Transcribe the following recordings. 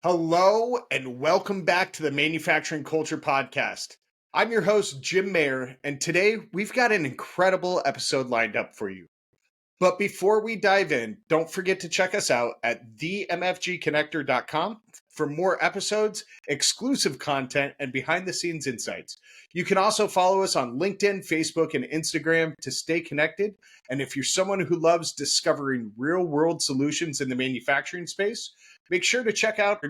Hello and welcome back to the Manufacturing Culture Podcast. I'm your host, Jim Mayer, and today we've got an incredible episode lined up for you. But before we dive in, don't forget to check us out at themfgconnector.com for more episodes, exclusive content, and behind the scenes insights. You can also follow us on LinkedIn, Facebook, and Instagram to stay connected. And if you're someone who loves discovering real world solutions in the manufacturing space, make sure to check out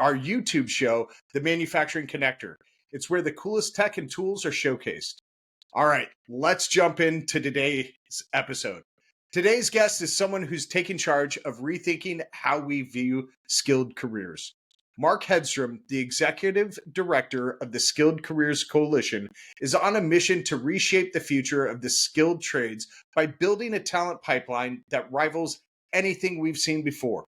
our YouTube show, The Manufacturing Connector. It's where the coolest tech and tools are showcased. All right, let's jump into today's episode. Today's guest is someone who's taken charge of rethinking how we view skilled careers. Mark Hedstrom, the executive director of the Skilled Careers Coalition, is on a mission to reshape the future of the skilled trades by building a talent pipeline that rivals anything we've seen before.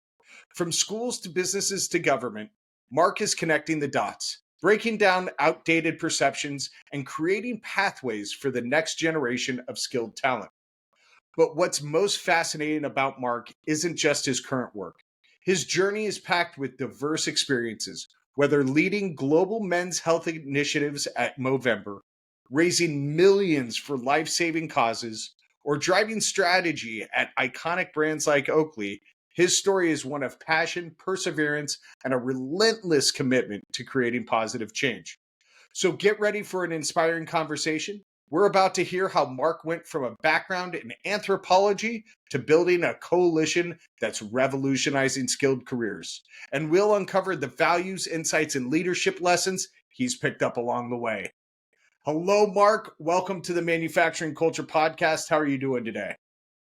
From schools to businesses to government, Mark is connecting the dots, breaking down outdated perceptions and creating pathways for the next generation of skilled talent. But what's most fascinating about Mark isn't just his current work. His journey is packed with diverse experiences, whether leading global men's health initiatives at Movember, raising millions for life-saving causes, or driving strategy at iconic brands like Oakley. His story is one of passion, perseverance, and a relentless commitment to creating positive change. So get ready for an inspiring conversation. We're about to hear how Mark went from a background in anthropology to building a coalition that's revolutionizing skilled careers. And we'll uncover the values, insights, and leadership lessons he's picked up along the way. Hello, Mark. Welcome to the Manufacturing Culture Podcast. How are you doing today?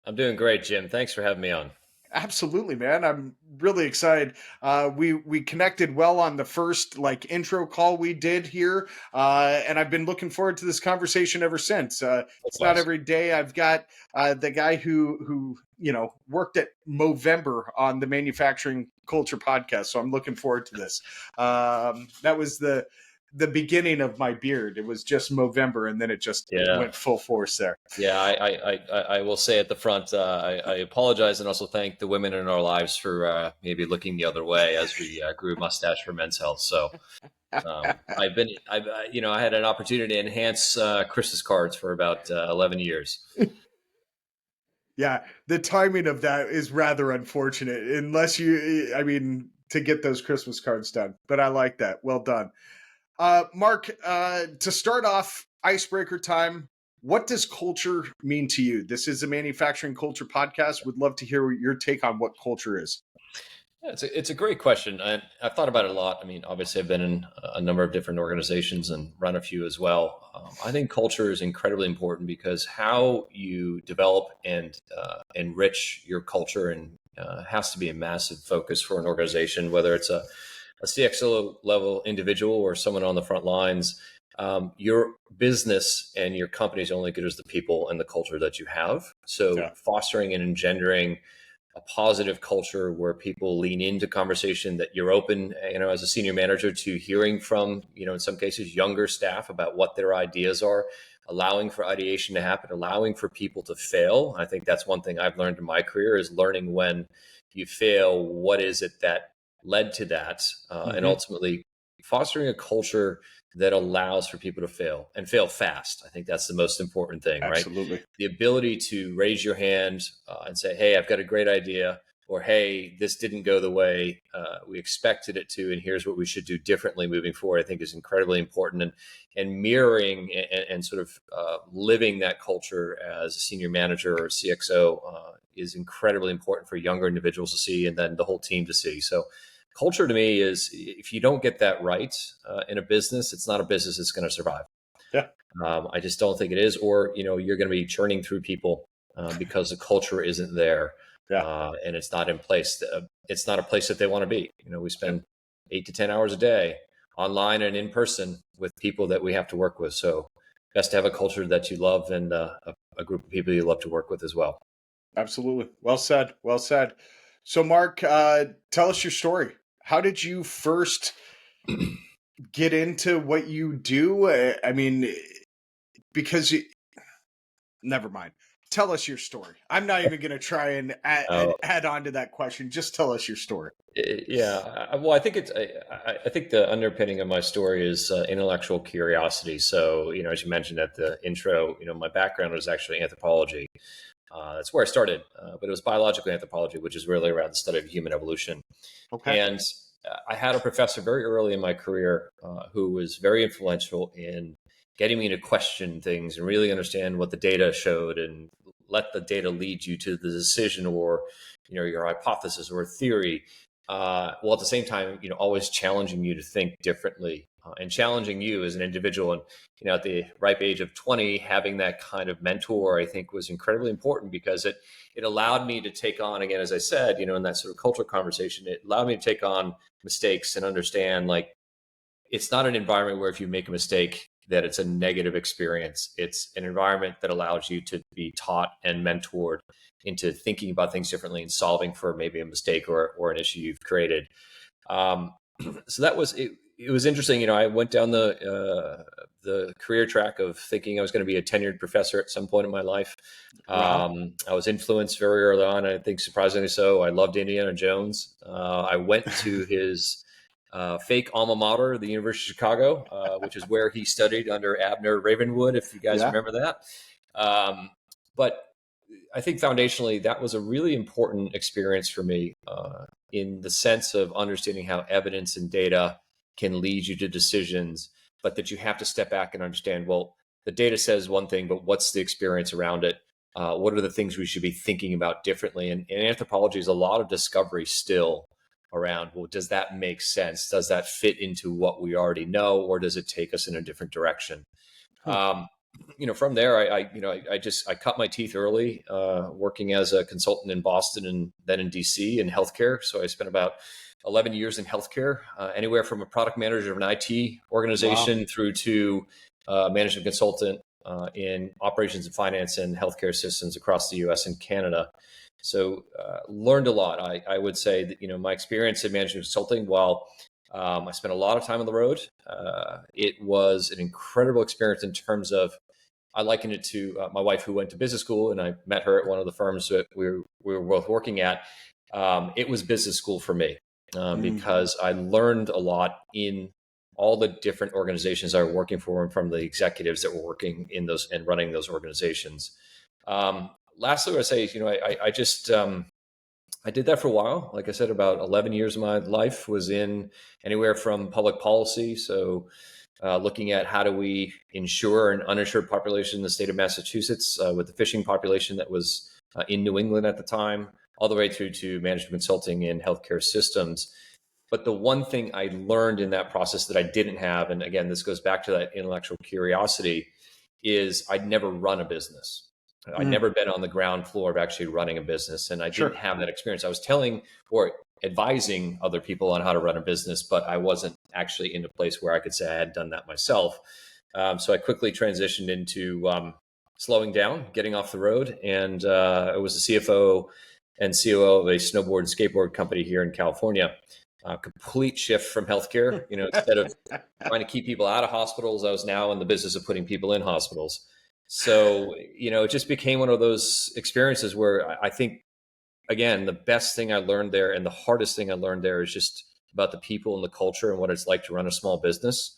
I'm doing great, Jim. Thanks for having me on. Absolutely, man. I'm really excited. We connected well on the first intro call we did here, and I've been looking forward to this conversation ever since. It's not Likewise. every day I've got the guy who worked at Movember on the Manufacturing Culture Podcast, so I'm looking forward to this. That was the beginning of my beard. It was just Movember, and then it just went full force there. Yeah, I will say at the front, I apologize and also thank the women in our lives for maybe looking the other way as we grew a mustache for men's health. So I had an opportunity to enhance Chris's cards for about 11 years. Yeah, the timing of that is rather unfortunate, unless to get those Christmas cards done. But I like that. Well done. Mark, to start off, icebreaker time. What does culture mean to you? This is a Manufacturing Culture Podcast. Would love to hear your take on what culture is. Yeah, it's a great question. I've thought about it a lot. I mean, obviously, I've been in a number of different organizations and run a few as well. I think culture is incredibly important because how you develop and enrich your culture and has to be a massive focus for an organization, whether it's a CXO level individual or someone on the front lines. Your business and your company is only good as the people and the culture that you have. So fostering and engendering a positive culture where people lean into conversation, that you're open, as a senior manager, to hearing from, in some cases, younger staff about what their ideas are, allowing for ideation to happen, allowing for people to fail. I think that's one thing I've learned in my career is learning when you fail, what is it that led to that, and ultimately fostering a culture that allows for people to fail and fail fast. I think that's the most important thing, Absolutely. Right? The ability to raise your hand and say, hey, I've got a great idea, or hey, this didn't go the way we expected it to, and here's what we should do differently moving forward, I think is incredibly important. And mirroring and sort of living that culture as a senior manager or a CXO is incredibly important for younger individuals to see, and then the whole team to see. So culture to me is, if you don't get that right in a business, it's not a business that's going to survive. Yeah. I just don't think it is. Or, you're going to be churning through people because the culture isn't there. And it's not in place. It's not a place that they want to be. We spend 8 to 10 hours a day online and in person with people that we have to work with. So best to have a culture that you love and a group of people you love to work with as well. Absolutely. Well said. Well said. So, Mark, tell us your story. How did you first get into what you do? Because never mind. tell us your story. I'm not even going to try and Uh, add on to that question. Just tell us your story. yeah, well, I think I think the underpinning of my story is intellectual curiosity. So, as you mentioned at the intro, my background was actually anthropology. That's where I started, but it was biological anthropology, which is really around the study of human evolution. Okay. And I had a professor very early in my career who was very influential in getting me to question things and really understand what the data showed and let the data lead you to the decision or your hypothesis or theory, while at the same time always challenging you to think differently and challenging you as an individual. And at the ripe age of 20, having that kind of mentor I think was incredibly important because it allowed me to take on, again, as I said, in that sort of cultural conversation, it allowed me to take on mistakes and understand, like, it's not an environment where if you make a mistake that it's a negative experience. It's an environment that allows you to be taught and mentored into thinking about things differently and solving for maybe a mistake or an issue you've created. Um, so that was it. It was interesting. I went down the career track of thinking I was going to be a tenured professor at some point in my life. Wow. I was influenced very early on. I think surprisingly so. I loved Indiana Jones. I went to his fake alma mater, the University of Chicago, which is where he studied under Abner Ravenwood, if you guys Yeah. remember that. But I think foundationally, that was a really important experience for me in the sense of understanding how evidence and data can lead you to decisions, but that you have to step back and understand, well, the data says one thing, but what's the experience around it? What are the things we should be thinking about differently? And anthropology is a lot of discovery still around, well, does that make sense? Does that fit into what we already know, or does it take us in a different direction? Hmm. From there, I cut my teeth early, working as a consultant in Boston and then in DC in healthcare. So I spent about 11 years in healthcare, anywhere from a product manager of an IT Wow. organization through to management consultant in operations and finance and healthcare systems across the US and Canada. So learned a lot. I would say that, my experience in management consulting, while I spent a lot of time on the road, it was an incredible experience in terms of, I liken it to my wife who went to business school, and I met her at one of the firms that we were both working at. It was business school for me Mm. because I learned a lot in all the different organizations I was working for and from the executives that were working in those and running those organizations. Lastly, what I say is, I just I did that for a while. Like I said, about 11 years of my life was in anywhere from public policy. So looking at how do we ensure an uninsured population in the state of Massachusetts with the fishing population that was in New England at the time, all the way through to management consulting in healthcare systems. But the one thing I learned in that process that I didn't have, and again, this goes back to that intellectual curiosity, is I'd never run a business. I'd Mm. never been on the ground floor of actually running a business, and I didn't Sure. have that experience. I was telling or advising other people on how to run a business, but I wasn't actually in a place where I could say I had done that myself. So I quickly transitioned into slowing down, getting off the road, and I was the CFO and COO of a snowboard and skateboard company here in California. Complete shift from healthcare. Instead of trying to keep people out of hospitals, I was now in the business of putting people in hospitals. So, it just became one of those experiences where I think, again, the best thing I learned there and the hardest thing I learned there is just about the people and the culture and what it's like to run a small business.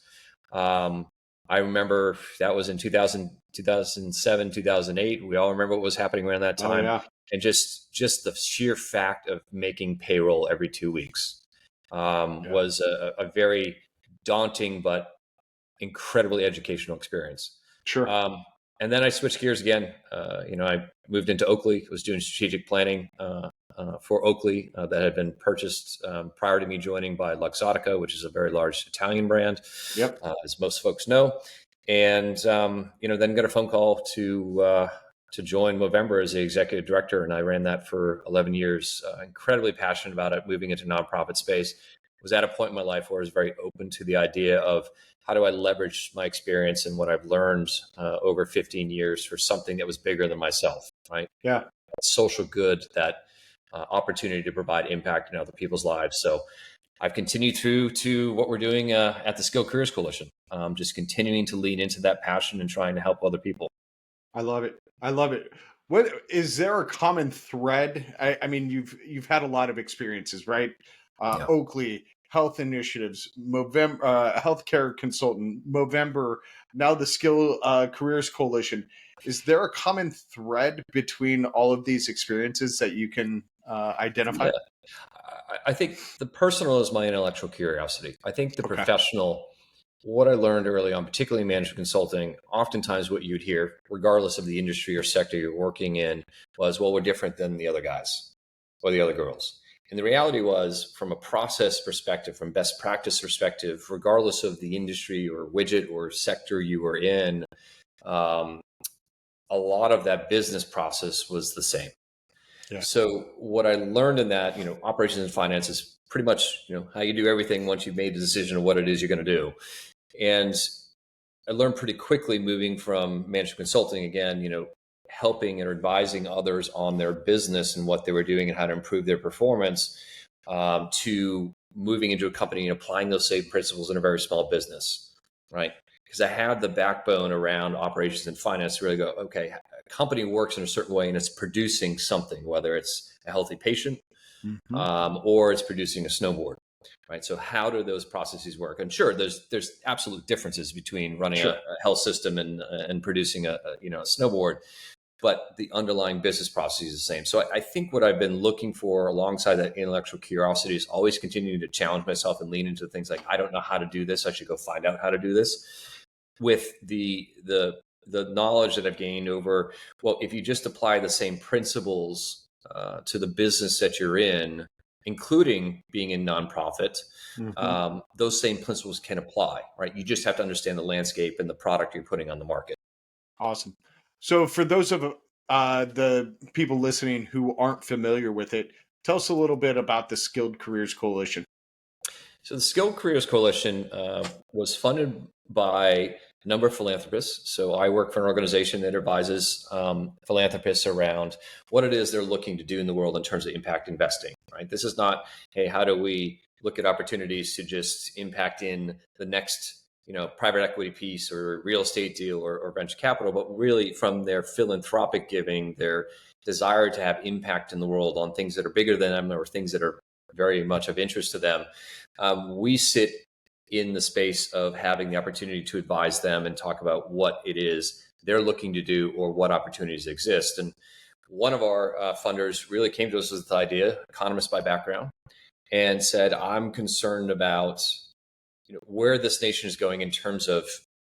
Um, I remember that was in 2007, 2008. We all remember what was happening around that Oh time. yeah. And just the sheer fact of making payroll every 2 weeks Yeah. was a very daunting but incredibly educational experience. Sure. Um, and then I switched gears again. I moved into Oakley, was doing strategic planning for Oakley that had been purchased prior to me joining by Luxottica, which is a very large Italian brand, Yep. as most folks know. And then got a phone call to join Movember as the executive director, and I ran that for 11 years. Incredibly passionate about it, moving into nonprofit space. Was at a point in my life where I was very open to the idea of how do I leverage my experience and what I've learned over 15 years for something that was bigger than myself, right? Yeah. That social good, that opportunity to provide impact in other people's lives. So I've continued through to what we're doing at the Skill Careers Coalition, just continuing to lean into that passion and trying to help other people. I love it. I love it. What is there a common thread? I mean, you've had a lot of experiences, right? Yeah. Oakley, health initiatives, Movember, healthcare consultant, Movember, now the Skill Careers Coalition. Is there a common thread between all of these experiences that you can identify? Yeah. I think the personal is my intellectual curiosity. I think the Okay. professional, what I learned early on, particularly in management consulting, oftentimes what you'd hear, regardless of the industry or sector you're working in, was, well, we're different than the other guys or the other girls. And the reality was, from a process perspective, from best practice perspective, regardless of the industry or widget or sector you were in, um, a lot of that business process was the same. Yeah. So what I learned in that, operations and finance is pretty much, how you do everything once you've made the decision of what it is you're going to do. And I learned pretty quickly moving from management consulting again, helping and advising others on their business and what they were doing and how to improve their performance, to moving into a company and applying those same principles in a very small business, right? Because I had the backbone around operations and finance to really go, okay, a company works in a certain way and it's producing something, whether it's a healthy patient, Hmm. or it's producing a snowboard, right? So how do those processes work? And sure, there's absolute differences between running a Sure. health system and producing a snowboard, but the underlying business process is the same. So I think what I've been looking for alongside that intellectual curiosity is always continuing to challenge myself and lean into things like, I don't know how to do this. I should go find out how to do this, with the knowledge that I've gained over, well, if you just apply the same principles to the business that you're in, including being in nonprofit, Hmm. those same principles can apply, right? You just have to understand the landscape and the product you're putting on the market. Awesome. So, for those of the people listening who aren't familiar with it, tell us a little bit about the Skilled Careers Coalition. So the Skilled Careers Coalition was funded by a number of philanthropists. So I work for an organization that advises philanthropists around what it is they're looking to do in the world in terms of impact investing, right? This is not, hey, how do we look at opportunities to just impact in the next, private equity piece or real estate deal or venture capital, but really from their philanthropic giving, their desire to have impact in the world on things that are bigger than them or things that are very much of interest to them. We sit in the space of having the opportunity to advise them and talk about what it is they're looking to do or what opportunities exist. And one of our funders really came to us with the idea, economist by background, and said, I'm concerned about where this nation is going in terms of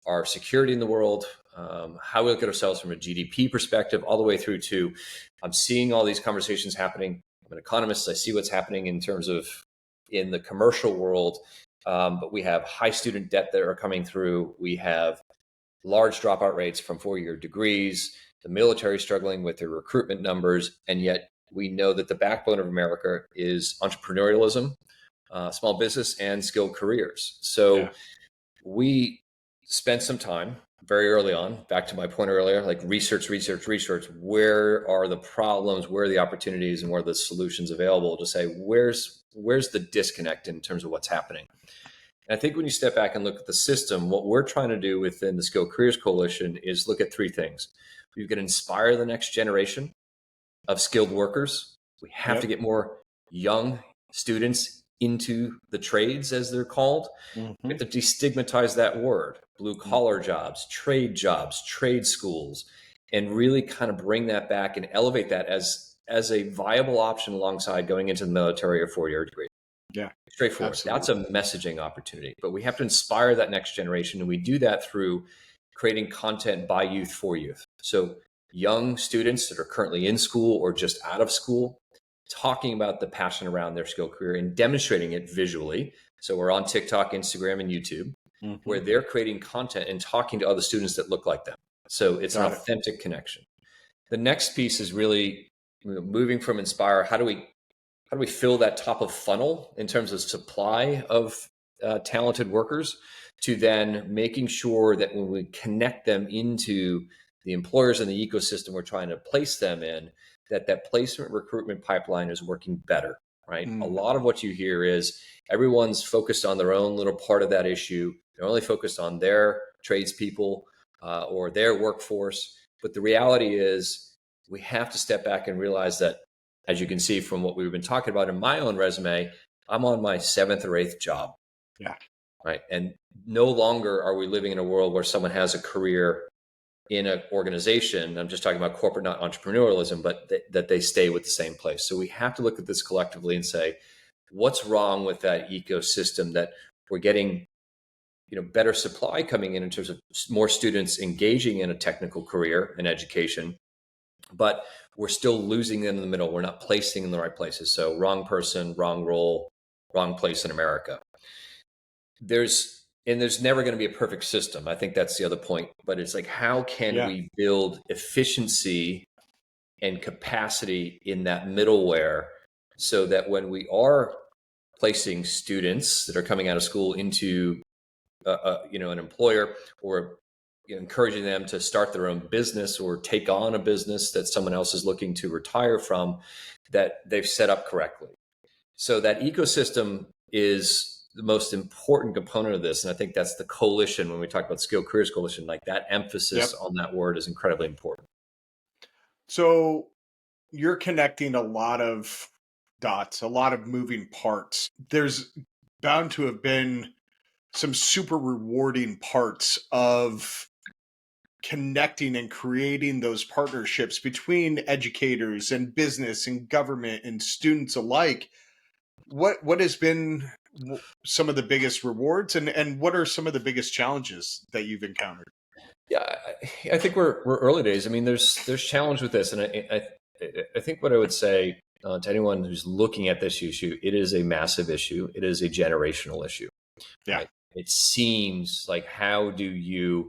our security in the world, how we look at ourselves from a GDP perspective, all the way through to, I'm seeing all these conversations happening. I'm an economist. I see what's happening in terms of in the commercial world, but we have high student debt that are coming through. We have large dropout rates from four-year degrees, the military struggling with their recruitment numbers, and yet we know that the backbone of America is entrepreneurialism, small business, and skilled careers. So Yeah. we spent some time very early on, back to my point earlier, like research. Where are the problems? Where are the opportunities? And where are the solutions available to say, where's the disconnect in terms of what's happening? And I think when you step back and look at the system, what we're trying to do within the Skilled Careers Coalition is look at three things. We've got to inspire the next generation of skilled workers. We have to Yep. get more young students into the trades, as they're called. We Hmm. have to destigmatize that word, blue collar jobs, trade schools, and really kind of bring that back and elevate that as a viable option alongside going into the military or four-year degree. Yeah. Straightforward. That's Absolutely. a messaging opportunity, but we have to inspire that next generation. And we do that through creating content by youth for youth. So young students that are currently in school or just out of school, talking about the passion around their skill career and demonstrating it visually. So we're on TikTok, Instagram, and YouTube, Hmm. where they're creating content and talking to other students that look like them. So it's an Got it. authentic connection. The next piece is really moving from inspire. How do we fill that top of funnel in terms of supply of talented workers, to then making sure that when we connect them into the employers and the ecosystem we're trying to place them in, that placement recruitment pipeline is working better, right? A Mm. lot of what you hear is everyone's focused on their own little part of that issue. They're only focused on their tradespeople or their workforce. But the reality is we have to step back and realize that, as you can see from what we've been talking about in my own resume, I'm on my 7th or 8th job. Yeah. Right. And no longer are we living in a world where someone has a career in an organization. I'm just talking about corporate, not entrepreneurialism, but that they stay with the same place. So we have to look at this collectively and say, what's wrong with that ecosystem that we're getting, better supply coming in terms of more students engaging in a technical career and education, but we're still losing them in the middle. We're not placing in the right places. So wrong person, wrong role, wrong place in America. There's never going to be a perfect system. I think that's the other point. But it's like, how can Yeah. we build efficiency and capacity in that middleware so that when we are placing students that are coming out of school into an employer, or encouraging them to start their own business or take on a business that someone else is looking to retire from, that they've set up correctly. So that ecosystem is the most important component of this. And I think that's the coalition. When we talk about Skilled Careers Coalition, like that emphasis on that word is incredibly important. So you're connecting a lot of dots, a lot of moving parts. There's bound to have been some super rewarding parts of connecting and creating those partnerships between educators and business and government and students alike. What has been some of the biggest rewards, and what are some of the biggest challenges that you've encountered? Yeah, I think we're early days. I mean, there's challenge with this, and I think what I would say to anyone who's looking at this issue, it is a massive issue. It is a generational issue. Yeah. Right? It seems like, how do you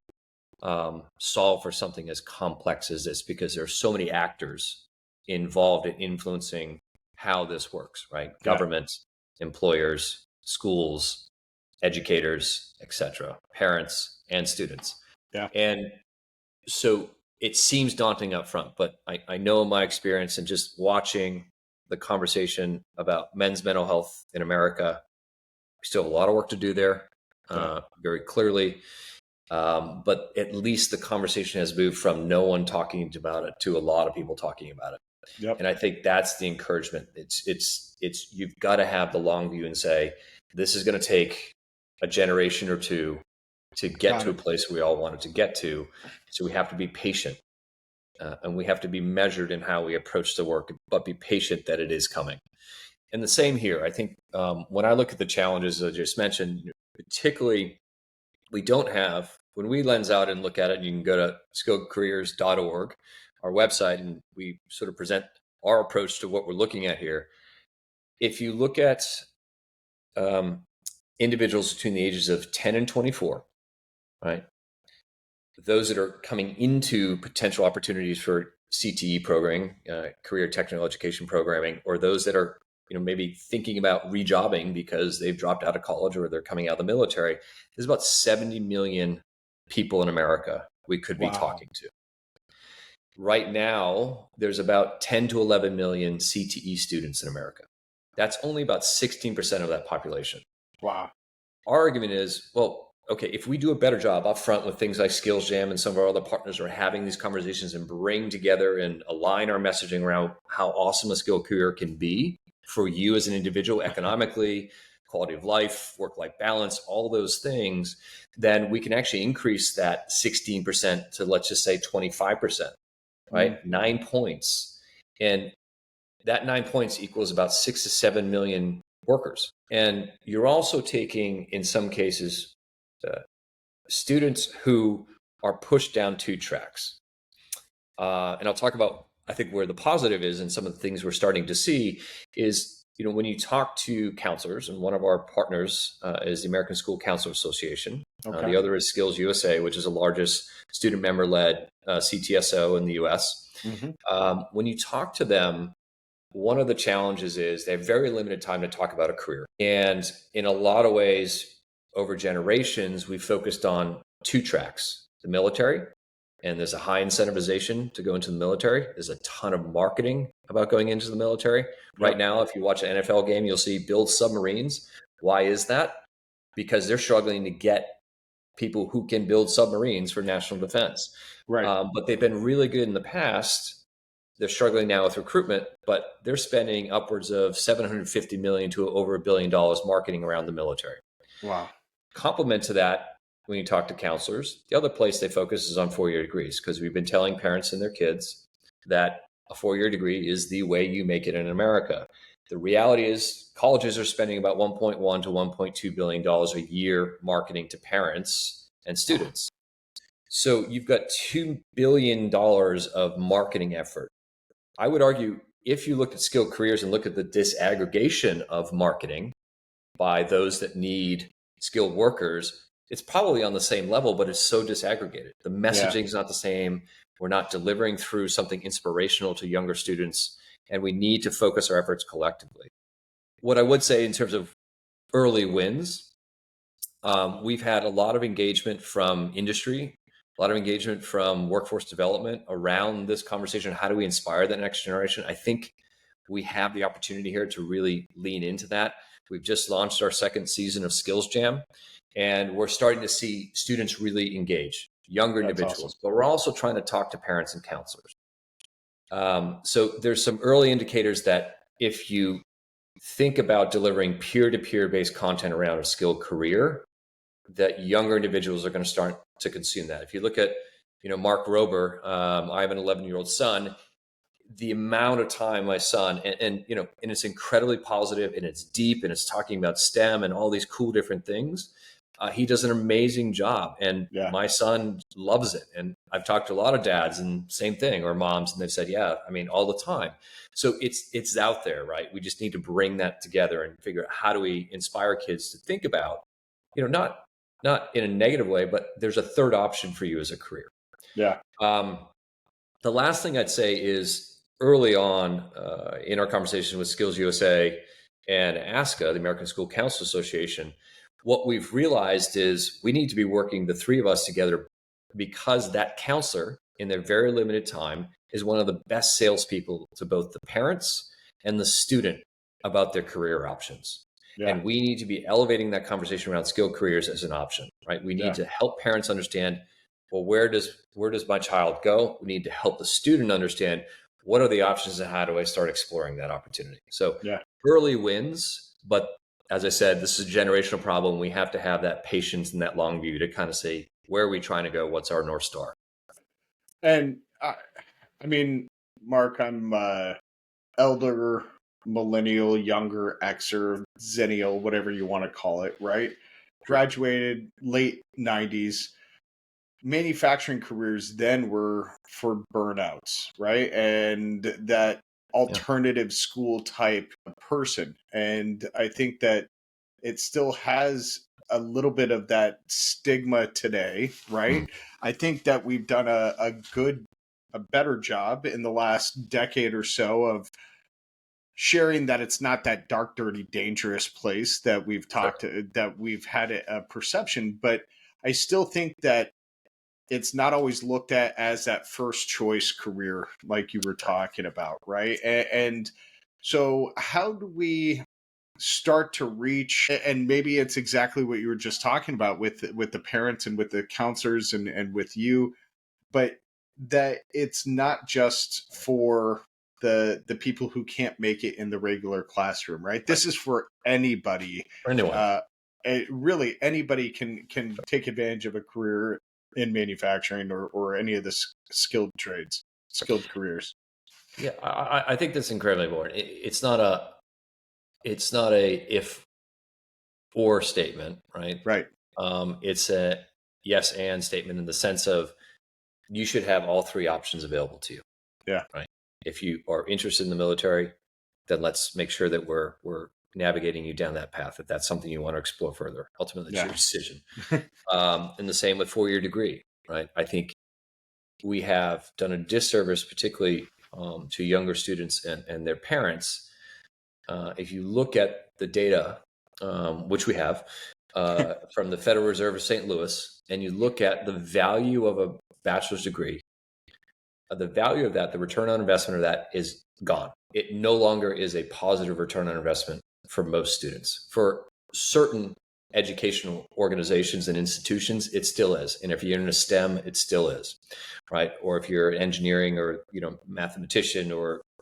solve for something as complex as this? Because there are so many actors involved in influencing how this works, right? Yeah. Government, employers, schools, educators, etc., parents, and students. Yeah. And so it seems daunting up front, but I know in my experience and just watching the conversation about men's mental health in America, we still have a lot of work to do there, very clearly. But at least the conversation has moved from no one talking about it to a lot of people talking about it. Yep. And I think that's the encouragement. It's you've got to have the long view and say, this is going to take a generation or two to get to a place we all wanted to get to. So we have to be patient, and we have to be measured in how we approach the work, but be patient that it is coming. And the same here. I think when I look at the challenges I just mentioned, particularly, we don't have, when we lens out and look at it, you can go to skilledcareers.org, our website, and we sort of present our approach to what we're looking at here. If you look at individuals between the ages of 10 and 24, right? Those that are coming into potential opportunities for CTE programming, career technical education programming, or those that are maybe thinking about rejobbing because they've dropped out of college or they're coming out of the military, there's about 70 million people in America we could be talking to. Right now, there's about 10 to 11 million CTE students in America. That's only about 16% of that population. Wow. Our argument is, well, okay, if we do a better job up front with things like Skills Jam, and some of our other partners are having these conversations and bring together and align our messaging around how awesome a skilled career can be for you as an individual, economically, quality of life, work-life balance, all those things, then we can actually increase that 16% to, let's just say, 25%, right? 9 points. And that 9 points equals about 6 to 7 million workers. And you're also taking, in some cases, students who are pushed down 2 tracks. And I'll talk about, I think, where the positive is, and some of the things we're starting to see is, when you talk to counselors, and one of our partners is the American School Counselor Association. The other is Skills USA, which is the largest student member-led CTSO in the US. When you talk to them, one of the challenges is they have very limited time to talk about a career. And in a lot of ways, over generations, we focused on 2 tracks: the military, and there's a high incentivization to go into the military. There's a ton of marketing about going into the military. Right now, if you watch an NFL game, you'll see build submarines. Why is that? Because they're struggling to get people who can build submarines for national defense. Right. But they've been really good in the past they're struggling now with recruitment, but they're spending upwards of 750 million to over $1 billion marketing around the military. Wow. Complement to that, when you talk to counselors, the other place they focus is on 4-year degrees, because we've been telling parents and their kids that a 4-year degree is the way you make it in America. The reality is colleges are spending about $1.1 to $1.2 billion a year marketing to parents and students. So you've got $2 billion of marketing effort. I would argue if you look at skilled careers and look at the disaggregation of marketing by those that need skilled workers, it's probably on the same level, but it's so disaggregated. The messaging is not the same. We're not delivering through something inspirational to younger students, and we need to focus our efforts collectively. What I would say in terms of early wins, we've had a lot of engagement from industry, a lot of engagement from workforce development around this conversation. How do we inspire the next generation? I think we have the opportunity here to really lean into that. We've just launched our second season of Skills Jam, and we're starting to see students really engage, younger individuals, awesome. but we're also trying to talk to parents and counselors. So there's some early indicators that if you think about delivering peer-to-peer based content around a skilled career, that younger individuals are going to start to consume that. If you look at, Mark Rober, I have an 11-year-old son. The amount of time my son, and it's incredibly positive, and it's deep, and it's talking about STEM and all these cool different things. He does an amazing job, and my son loves it. And I've talked to a lot of dads, and same thing, or moms, and they've said, yeah, all the time. So it's out there, right? We just need to bring that together and figure out how do we inspire kids to think about, not in a negative way, but there's a third option for you as a career. Yeah. The last thing I'd say is early on in our conversation with Skills USA and ASCA, the American School Council Association, what we've realized is we need to be working, the three of us together, because that counselor in their very limited time is one of the best salespeople to both the parents and the student about their career options. Yeah. And we need to be elevating that conversation around skilled careers as an option, right? We need to help parents understand, well, where does my child go? We need to help the student understand what are the options and how do I start exploring that opportunity? So early wins, but as I said, this is a generational problem. We have to have that patience and that long view to kind of say, where are we trying to go? What's our North Star? And Mark, I'm elder, millennial, younger, Xer, Zennial, whatever you want to call it, right? Graduated late 90s. Manufacturing careers then were for burnouts, right? And that alternative school type person. And I think that it still has a little bit of that stigma today, right? I think that we've done a better job in the last decade or so of sharing that it's not that dark, dirty, dangerous place that we've that we've had a perception, but I still think that it's not always looked at as that first choice career like you were talking about, right? And so how do we start to reach, and maybe it's exactly what you were just talking about with the parents and with the counselors and with you, but that it's not just for the people who can't make it in the regular classroom, right? This is for anybody. Really anybody can take advantage of a career in manufacturing or any of the skilled careers. Yeah, I think that's incredibly important. It's not a if or statement, right? Right. It's a yes and statement in the sense of you should have all three options available to you. Yeah. Right. If you are interested in the military, then let's make sure that we're navigating you down that path. If that's something you want to explore further, ultimately it's your decision. And the same with 4-year degree, right? I think we have done a disservice, particularly to younger students and their parents. If you look at the data, which we have from the Federal Reserve of St. Louis, and you look at the value of a bachelor's degree, the value of that, the return on investment of that is gone. It no longer is a positive return on investment for most students. For certain educational organizations and institutions, it still is. And if you're in a STEM, it still is, right? Or if you're engineering or, mathematician,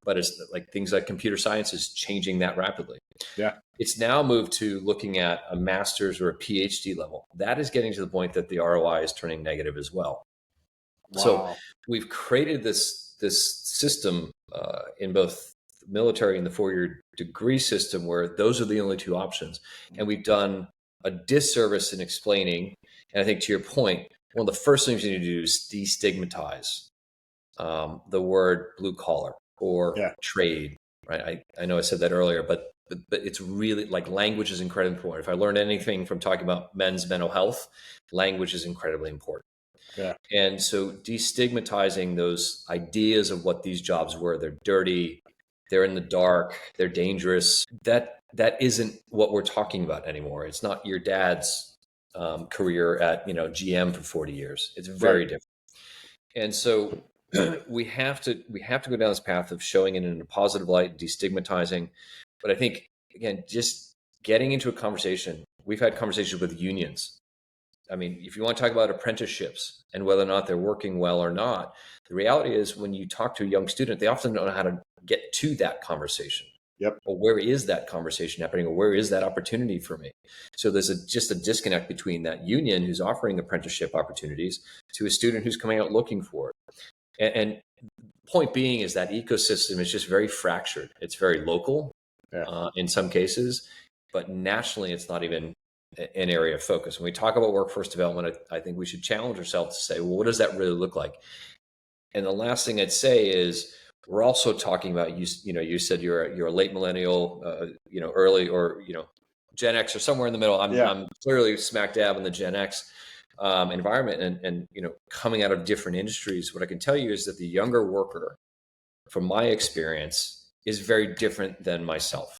but it's like things like computer science is changing that rapidly. Yeah. It's now moved to looking at a master's or a PhD level. That is getting to the point that the ROI is turning negative as well. So Wow. we've created this system in both the military and the 4-year degree system where those are the only two options. And we've done a disservice in explaining. And I think to your point, one of the first things you need to do is destigmatize the word blue collar or Yeah. trade, right? I know I said that earlier, but it's really like language is incredibly important. If I learned anything from talking about men's mental health, language is incredibly important. Yeah. And so destigmatizing those ideas of what these jobs were, they're dirty, they're in the dark, they're dangerous. That isn't what we're talking about anymore. It's not your dad's career at GM for 40 years. It's very Right. different. And so we have to go down this path of showing it in a positive light, destigmatizing. But I think again, just getting into a conversation. We've had conversations with unions. I mean, if you want to talk about apprenticeships and whether or not they're working well or not, the reality is when you talk to a young student, they often don't know how to get to that conversation. Yep. Or where is that conversation happening? Or where is that opportunity for me? So there's just a disconnect between that union who's offering apprenticeship opportunities to a student who's coming out looking for it. And point being is that ecosystem is just very fractured. It's very local in some cases, but nationally, it's not even an area of focus. When we talk about workforce development, I think we should challenge ourselves to say, well, what does that really look like? And the last thing I'd say is we're also talking about, you said you're a late millennial, early or, Gen X or somewhere in the middle. I'm clearly smack dab in the Gen X environment and coming out of different industries. What I can tell you is that the younger worker, from my experience, is very different than myself.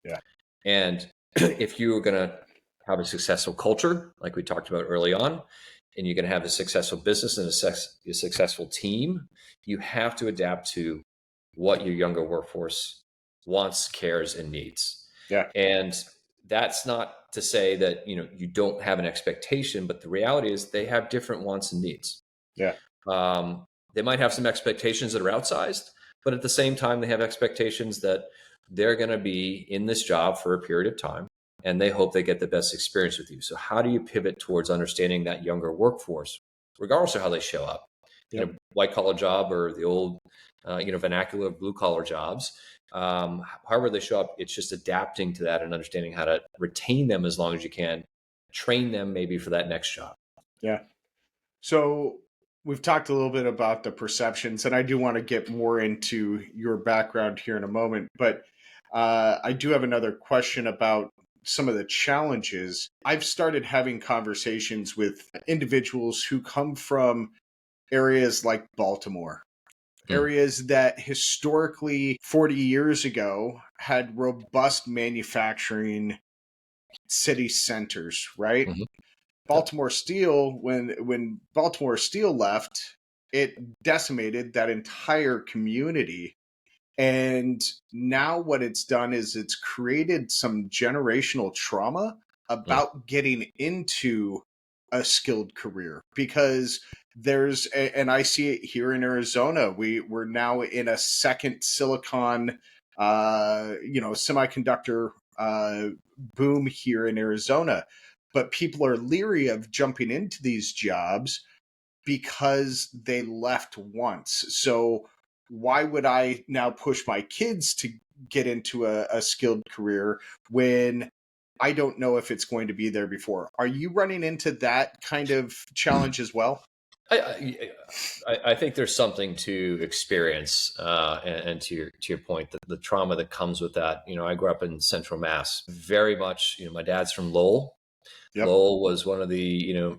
Yeah. And if you were going to have a successful culture, like we talked about early on, and you're going to have a successful business and a successful team, you have to adapt to what your younger workforce wants, cares, and needs. Yeah. And that's not to say that, you don't have an expectation, but the reality is they have different wants and needs. Yeah. They might have some expectations that are outsized, but at the same time, they have expectations that they're going to be in this job for a period of time and they hope they get the best experience with you. So how do you pivot towards understanding that younger workforce, regardless of how they show up? Yep. White collar job or the old, vernacular blue collar jobs. However they show up, it's just adapting to that and understanding how to retain them as long as you can, train them maybe for that next job. Yeah. So we've talked a little bit about the perceptions, and I do want to get more into your background here in a moment. But I do have another question about some of the challenges. I've started having conversations with individuals who come from areas like Baltimore, areas that historically 40 years ago had robust manufacturing city centers, right? Mm-hmm. Baltimore Steel, when Baltimore Steel left, it decimated that entire community. And now what it's done is it's created some generational trauma about getting into a skilled career because and I see it here in Arizona. We're now in a second silicon, semiconductor boom here in Arizona, but people are leery of jumping into these jobs because they left once. So why would I now push my kids to get into a skilled career when I don't know if it's going to be there before? Are you running into that kind of challenge as well? I think there's something to experience, and to your point, the trauma that comes with that. I grew up in Central Mass, very much. My dad's from Lowell. Yep. Lowell was one of the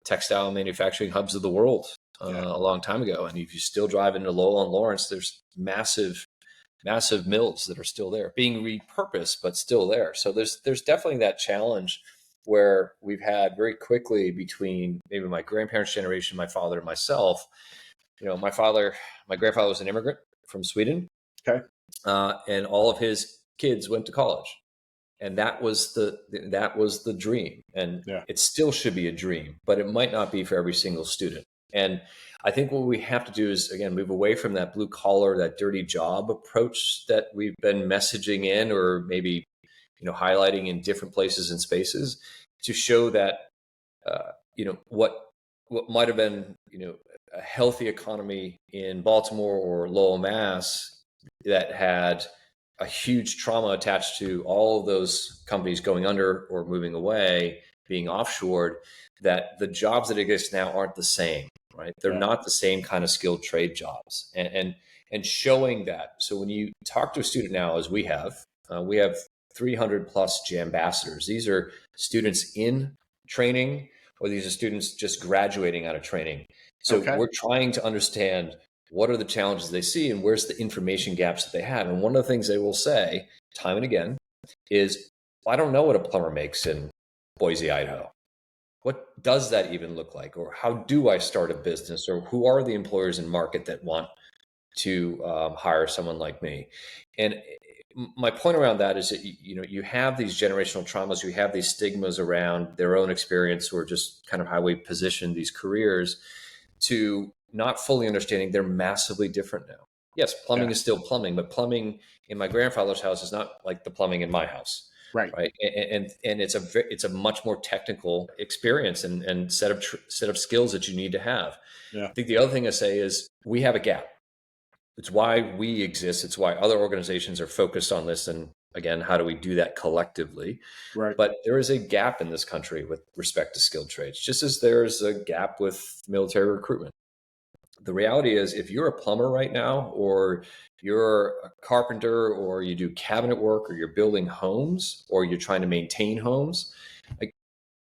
textile manufacturing hubs of the world a long time ago, and if you still drive into Lowell and Lawrence, there's massive mills that are still there, being repurposed but still there. So there's definitely that challenge where we've had very quickly between maybe my grandparents' generation, my father and myself. My grandfather was an immigrant from Sweden. Okay. And all of his kids went to college. And that was the dream, and Yeah. it still should be a dream, but it might not be for every single student. And I think what we have to do is, again, move away from that blue collar, that dirty job approach that we've been messaging in, or maybe highlighting in different places and spaces, to show that what might have been a healthy economy in Baltimore or Lowell, Mass, that had a huge trauma attached to all of those companies going under or moving away, being offshored, that the jobs that exist now aren't the same, right? They're Yeah. not the same kind of skilled trade jobs, and showing that. So when you talk to a student now, as we have 300 plus ambassadors. These are students in training, or these are students just graduating out of training. So Okay. we're trying to understand what are the challenges they see and where's the information gaps that they have. And one of the things they will say time and again is, I don't know what a plumber makes in Boise, Idaho. What does that even look like? Or how do I start a business? Or who are the employers in market that want to hire someone like me? And my point around that is that you have these generational traumas, you have these stigmas around their own experience, or just kind of how we position these careers, to not fully understanding they're massively different now. Yes, plumbing Yeah. is still plumbing, but plumbing in my grandfather's house is not like the plumbing in my house, Right. right? And it's a much more technical experience and set of skills that you need to have. Yeah. I think the other thing I say is we have a gap. It's why we exist. It's why other organizations are focused on this. And again, how do we do that collectively? Right. But there is a gap in this country with respect to skilled trades, just as there's a gap with military recruitment. The reality is, if you're a plumber right now, or you're a carpenter, or you do cabinet work, or you're building homes, or you're trying to maintain homes, like,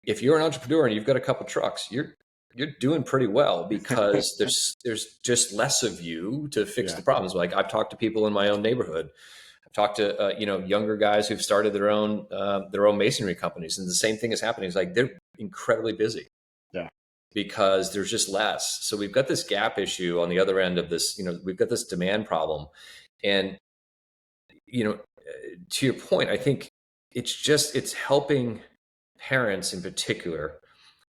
if you're an entrepreneur and you've got a couple trucks, you're doing pretty well, because there's just less of you to fix Yeah. the problems. Like, I've talked to people in my own neighborhood. I've talked to younger guys who've started their own masonry companies, and the same thing is happening. It's like they're incredibly busy Yeah. because there's just less. So we've got this gap issue on the other end of this. We've got this demand problem, and to your point, I think it's helping parents in particular,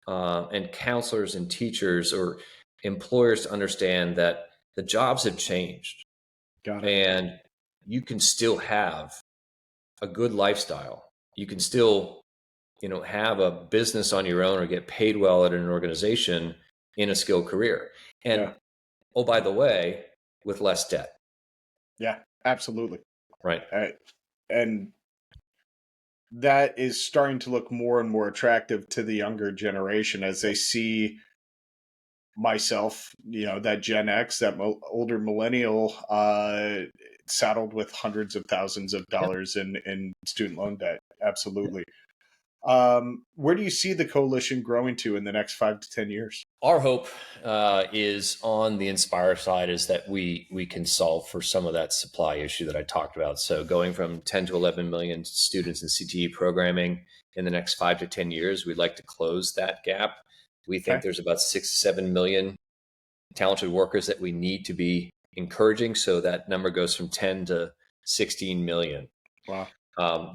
and counselors and teachers or employers to understand that the jobs have changed, Got it. and you can still have a good lifestyle. You can still, have a business on your own or get paid well at an organization in a skilled career. And Yeah. oh, by the way, with less debt, Yeah. Absolutely. right? And that is starting to look more and more attractive to the younger generation as they see myself, that Gen X, that older millennial, saddled with hundreds of thousands of Yeah. dollars in student loan debt. Absolutely. Where do you see the coalition growing to in the next 5 to 10 years? Our hope is on the Inspire side, is that we can solve for some of that supply issue that I talked about. So going from 10 to 11 million students in CTE programming in the next 5 to 10 years, we'd like to close that gap. We think Okay. there's about 6 to 7 million talented workers that we need to be encouraging. So that number goes from 10 to 16 million. Wow.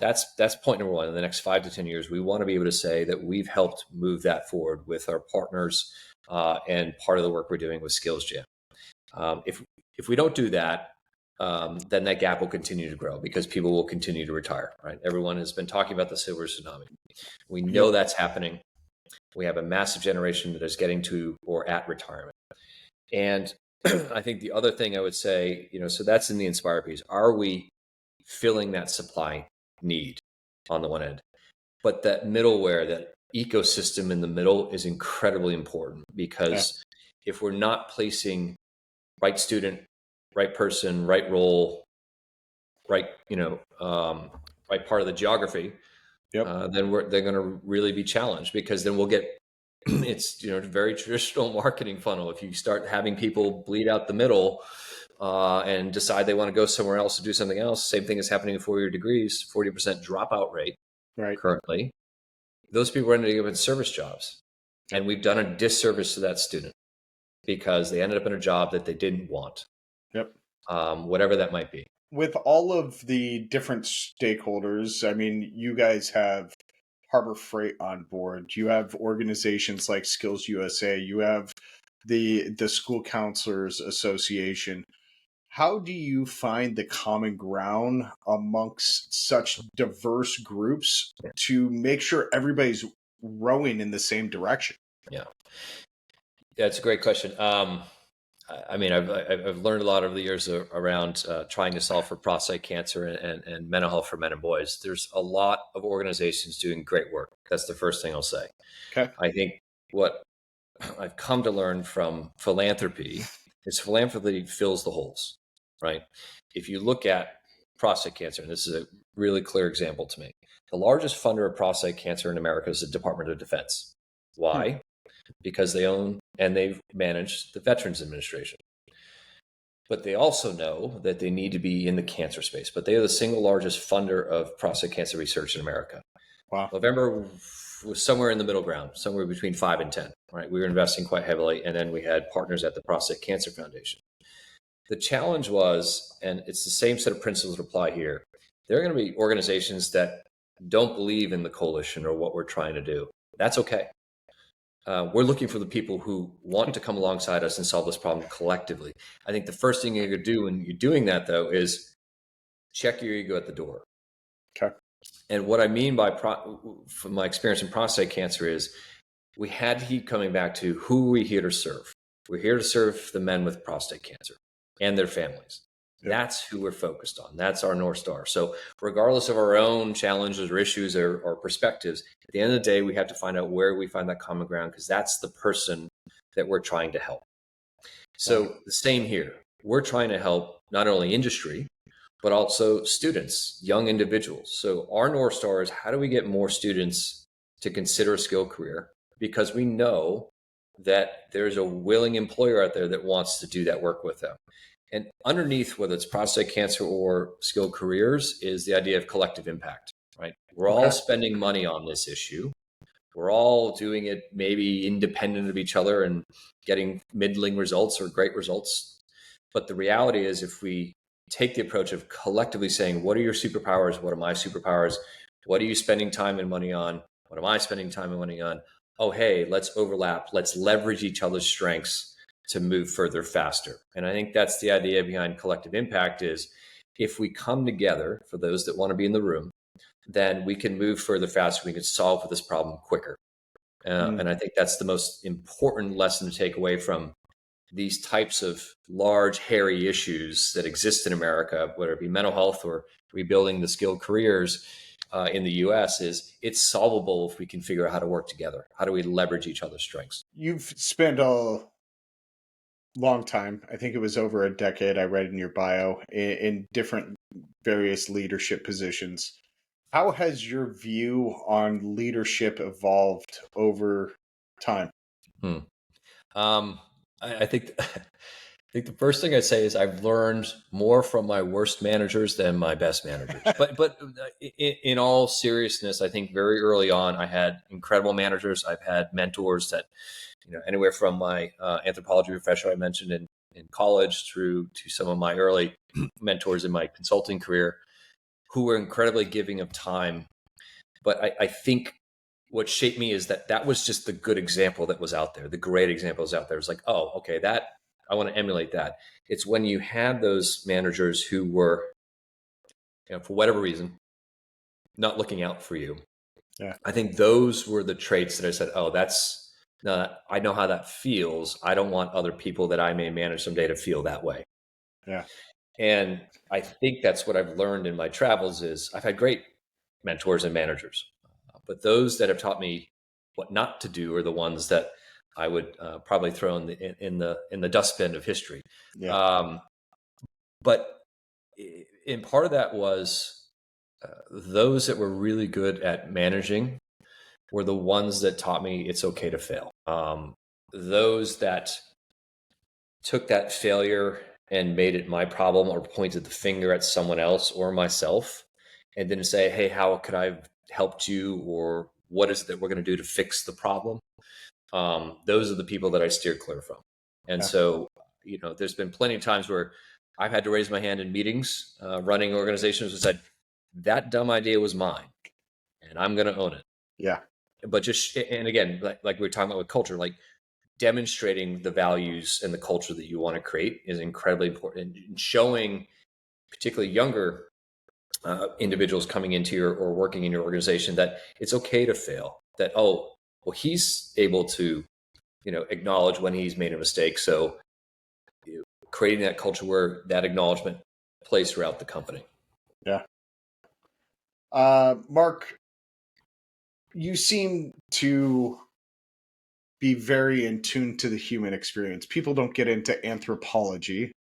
That's point number one. In the next 5 to 10 years, we want to be able to say that we've helped move that forward with our partners, and part of the work we're doing with Skills Jam. If we don't do that, then that gap will continue to grow, because people will continue to retire. Right? Everyone has been talking about the silver tsunami. We know Yep. that's happening. We have a massive generation that is getting to or at retirement. And I think the other thing I would say, so that's in the Inspire piece. Are we filling that supply need on the one end? But that middleware, that ecosystem in the middle, is incredibly important, Yeah. because if we're not placing right student, right person, right role, right, right part of the geography, Yep. then they're going to really be challenged, because then we'll get it's very traditional marketing funnel. If you start having people bleed out the middle, and decide they want to go somewhere else to do something else, same thing is happening in 4-year degrees, 40% dropout rate Right. currently. Those people are ending up in service jobs, and Yep. we've done a disservice to that student, because they ended up in a job that they didn't want. Yep. whatever that might be. With all of the different stakeholders, I mean, you guys have Harbor Freight on board. You have organizations like Skills USA. You have the School Counselors Association. How do you find the common ground amongst such diverse groups to make sure everybody's rowing in the same direction? Yeah, it's a great question. I mean, I've learned a lot over the years around trying to solve for prostate cancer and mental health for men and boys. There's a lot of organizations doing great work. That's the first thing I'll say. Okay. I think what I've come to learn from philanthropy is philanthropy fills the holes, right? If you look at prostate cancer, and this is a really clear example to me, the largest funder of prostate cancer in America is the Department of Defense. Hmm. Why? Because they own and they've managed the Veterans Administration. But they also know that they need to be in the cancer space. But they are the single largest funder of prostate cancer research in America. Wow. November was somewhere in the middle ground, somewhere between 5 and 10. Right, we were investing quite heavily, and then we had partners at the Prostate Cancer Foundation. The challenge was, and it's the same set of principles that apply here. There are going to be organizations that don't believe in the coalition or what we're trying to do. That's okay. We're looking for the people who want to come alongside us and solve this problem collectively. I think the first thing you're going to do when you're doing that, though, is check your ego at the door. Okay. And what I mean by, from my experience in prostate cancer, is we had to keep coming back to who are we here to serve? We're here to serve the men with prostate cancer and their families. Yep. That's who we're focused on. That's our North Star. So regardless of our own challenges or issues or perspectives, at the end of the day, we have to find out where we find that common ground, because that's the person that we're trying to help. So the same here. We're trying to help not only industry, but also students, young individuals. So our North Star is, how do we get more students to consider a skilled career? Because we know that there's a willing employer out there that wants to do that work with them. And underneath, whether it's prostate cancer or skilled careers, is the idea of collective impact, right? We're all spending money on this issue. We're all doing it maybe independent of each other and getting middling results or great results. But the reality is, if we take the approach of collectively saying, what are your superpowers? What are my superpowers? What are you spending time and money on? What am I spending time and money on? Oh, hey, let's overlap. Let's leverage each other's strengths to move further faster. And I think that's the idea behind collective impact, is if we come together, for those that want to be in the room, then we can move further faster. We can solve this problem quicker. And I think that's the most important lesson to take away from these types of large, hairy issues that exist in America, whether it be mental health or rebuilding the skilled careers in the US, is it's solvable if we can figure out how to work together. How do we leverage each other's strengths? You've spent a long time, I think it was over a decade, I read in your bio, in different various leadership positions. How has your view on leadership evolved over time? I think I think the first thing I'd say is I've learned more from my worst managers than my best managers. But in all seriousness, I think very early on I had incredible managers. I've had mentors that, anywhere from my anthropology professor I mentioned in college through to some of my early mentors in my consulting career, who were incredibly giving of time. But I think what shaped me is that was just the good example that was out there. The great examples out there. It's like, oh, okay, that I want to emulate that. It's when you had those managers who were, for whatever reason, not looking out for you. Yeah. I think those were the traits that I said, oh, I know how that feels. I don't want other people that I may manage someday to feel that way. Yeah. And I think that's what I've learned in my travels is I've had great mentors and managers, but those that have taught me what not to do are the ones that I would probably throw in the dustbin of history. Yeah. But in part of that was those that were really good at managing were the ones that taught me it's okay to fail. Those that took that failure and made it my problem or pointed the finger at someone else or myself and didn't say, hey, how could I have helped you? Or what is it that we're going to do to fix the problem? Those are the people that I steer clear from. And so, there's been plenty of times where I've had to raise my hand in meetings, running organizations, and said, that dumb idea was mine and I'm going to own it. Yeah. But and again, like we were talking about with culture, like demonstrating the values and the culture that you want to create is incredibly important. And showing particularly younger individuals coming into your or working in your organization that it's okay to fail, that, oh, well, he's able to, acknowledge when he's made a mistake. So creating that culture where that acknowledgement plays throughout the company. Yeah. Mark, you seem to be very in tune to the human experience. People don't get into anthropology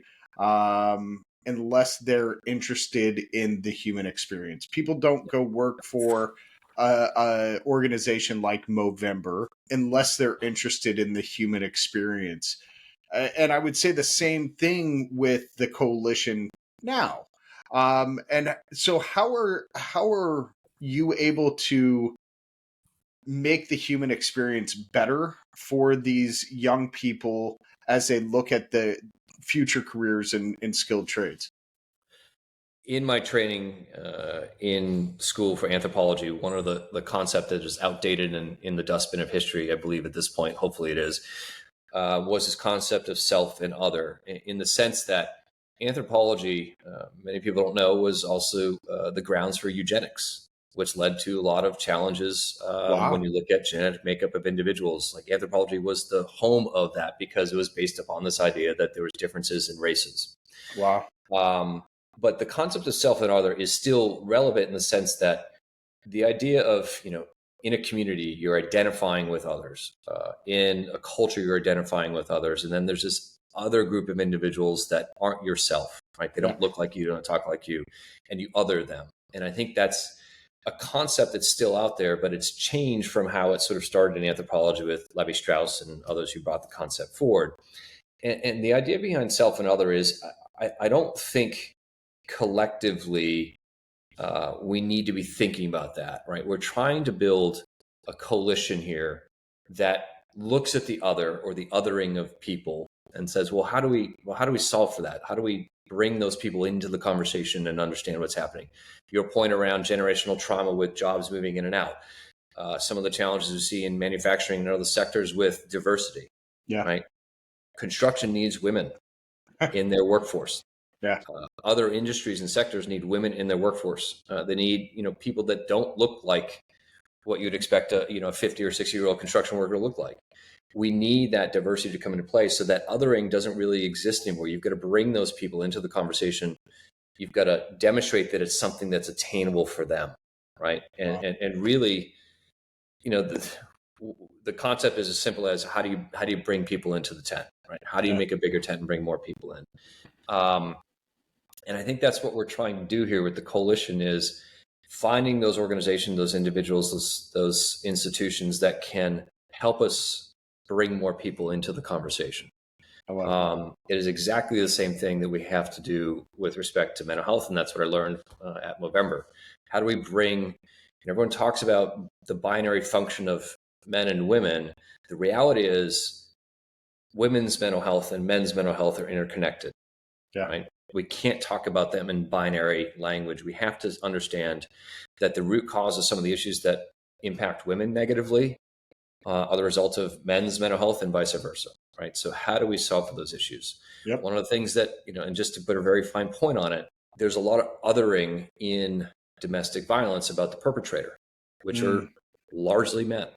unless they're interested in the human experience. People don't go work for a organization like Movember unless they're interested in the human experience. And I would say the same thing with the coalition now. And so, how are you able to make the human experience better for these young people as they look at the future careers in skilled trades? In my training in school for anthropology, one of the concept that is outdated and in the dustbin of history, I believe at this point, hopefully it is, was this concept of self and other, in the sense that anthropology, many people don't know, was also the grounds for eugenics, which led to a lot of challenges when Wow. you look at genetic makeup of individuals. Like anthropology was the home of that because it was based upon this idea that there was differences in races. Wow. Um, but the concept of self and other is still relevant in the sense that the idea of, in a community, you're identifying with others. In a culture, you're identifying with others. And then there's this other group of individuals that aren't yourself, right? They Yeah. don't look like you, don't talk like you, and you other them. And I think that's a concept that's still out there, but it's changed from how it sort of started in anthropology with Levi Strauss and others who brought the concept forward. And the idea behind self and other is I don't think collectively we need to be thinking about that, right? We're trying to build a coalition here that looks at the other or the othering of people and says, well, how do we solve for that? How do we bring those people into the conversation and understand what's happening? Your point around generational trauma with jobs moving in and out, some of the challenges we see in manufacturing and other sectors with diversity, Yeah. right? Construction needs women in their workforce. Yeah. Other industries and sectors need women in their workforce. They need, people that don't look like what you'd expect a 50 or 60-year-old construction worker to look like. We need that diversity to come into play so that othering doesn't really exist anymore. You've got to bring those people into the conversation. You've got to demonstrate that it's something that's attainable for them, right? And Wow. and really, the concept is as simple as how do you bring people into the tent, right? How do you Yeah. make a bigger tent and bring more people in? And I think that's what we're trying to do here with the coalition is finding those organizations, those individuals, those institutions that can help us bring more people into the conversation. I love it. It is exactly the same thing that we have to do with respect to mental health, and that's what I learned at Movember. How do we bring? Everyone talks about the binary function of men and women. The reality is, women's mental health and men's mental health are interconnected, Yeah. right? We can't talk about them in binary language. We have to understand that the root cause of some of the issues that impact women negatively are the result of men's mental health and vice versa, right? So how do we solve for those issues? Yep. One of the things that, and just to put a very fine point on it, there's a lot of othering in domestic violence about the perpetrator, which are largely men,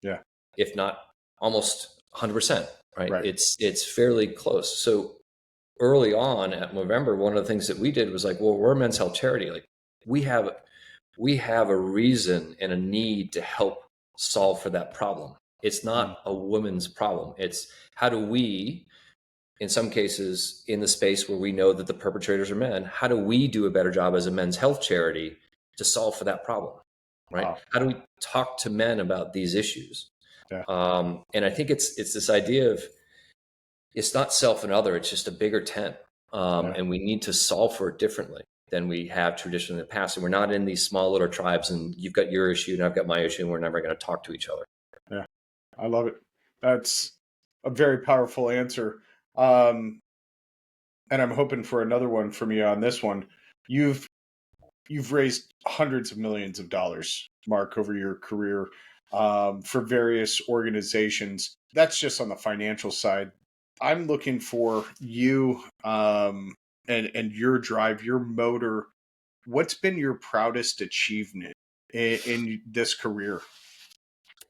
Yeah. if not almost 100%, right? Right. It's fairly close. So early on at Movember, one of the things that we did was like, well, we're a men's health charity. Like we have a reason and a need to help solve for that problem. It's not a woman's problem. It's how do we, in some cases, in the space where we know that the perpetrators are men, how do we do a better job as a men's health charity to solve for that problem, right? Wow. How do we talk to men about these issues? Yeah. And I think it's this idea of it's not self and other, it's just a bigger tent. Yeah. And we need to solve for it differently than we have traditionally in the past. And we're not in these small little tribes and you've got your issue and I've got my issue and we're never going to talk to each other. Yeah. I love it. That's a very powerful answer. Um, and I'm hoping for another one from you on this one. You've raised hundreds of millions of dollars, Mark, over your career for various organizations. That's just on the financial side. I'm looking for you and your drive, your motor. What's been your proudest achievement in this career?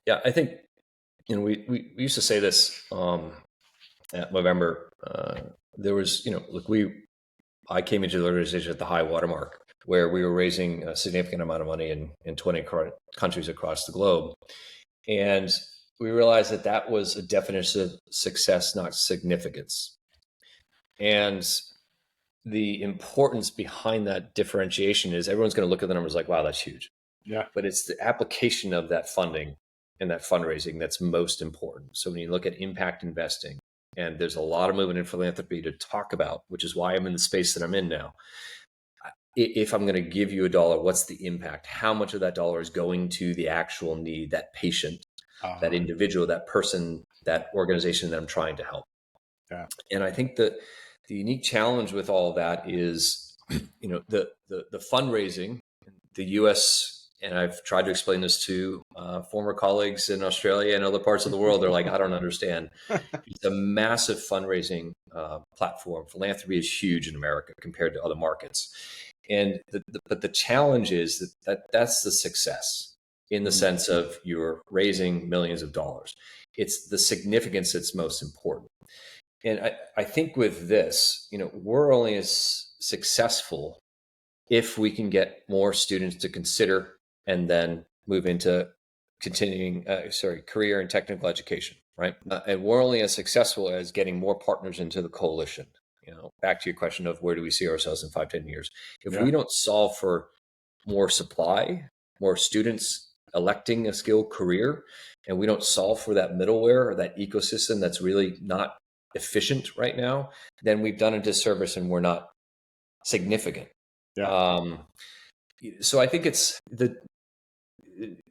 Yeah, I think we used to say this at November. There was look, I came into the organization at the high watermark where we were raising a significant amount of money in 20 countries across the globe, and we realized that that was a definition of success, not significance. And the importance behind that differentiation is everyone's going to look at the numbers like, wow, that's huge. Yeah. But it's the application of that funding and that fundraising that's most important. So when you look at impact investing, and there's a lot of movement in philanthropy to talk about, which is why I'm in the space that I'm in now. If I'm going to give you $1, what's the impact? How much of that dollar is going to the actual need, that patient, that individual, that person, that organization that I'm trying to help? Yeah. And I think that the unique challenge with all of that is, the fundraising, the U.S., and I've tried to explain this to former colleagues in Australia and other parts of the world. They're like, I don't understand. It's a massive fundraising platform. Philanthropy is huge in America compared to other markets. And but the challenge is that's the success in the sense of you're raising millions of dollars. It's the significance that's most important. And I think with this, we're only as successful if we can get more students to consider and then move into continuing, career and technical education, right? And we're only as successful as getting more partners into the coalition. Back to your question of where do we see ourselves in 5-10 years? If we don't solve for more supply, more students electing a skilled career, and we don't solve for that middleware or that ecosystem that's really not efficient right now, then we've done a disservice and we're not significant. Yeah. So I think it's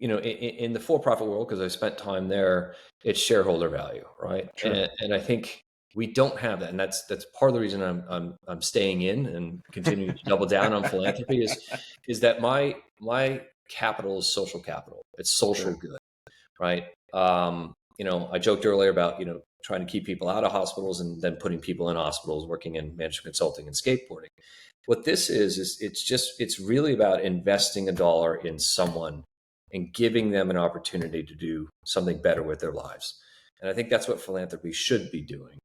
in the for-profit world, because I spent time there, it's shareholder value, right? Sure. And I think we don't have that, and that's part of the reason I'm staying in and continuing to double down on philanthropy is that my capital is social capital. It's social good, right? I joked earlier about trying to keep people out of hospitals and then putting people in hospitals, working in management consulting and skateboarding. What this is it's really about investing $1 in someone and giving them an opportunity to do something better with their lives. And I think that's what philanthropy should be doing.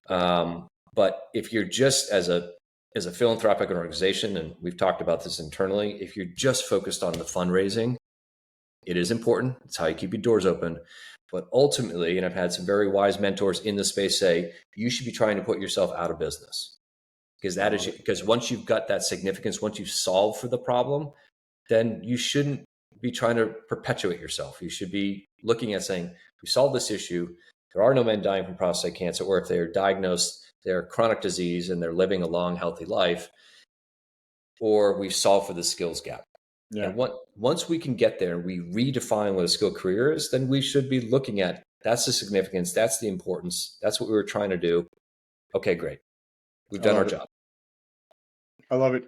But if you're just as a philanthropic organization, and we've talked about this internally, if you're just focused on the fundraising, it is important. It's how you keep your doors open. But ultimately, and I've had some very wise mentors in the space say, you should be trying to put yourself out of business. Because once you've got that significance, once you've solved for the problem, then you shouldn't be trying to perpetuate yourself. You should be looking at saying, we solved this issue. There are no men dying from prostate cancer, or if they're diagnosed, they're chronic disease and they're living a long, healthy life, or we've solved for the skills gap. Yeah. And once we can get there and we redefine what a skilled career is, then we should be looking at that's the significance, that's the importance, that's what we were trying to do. Okay, great. We've done our job. I love it.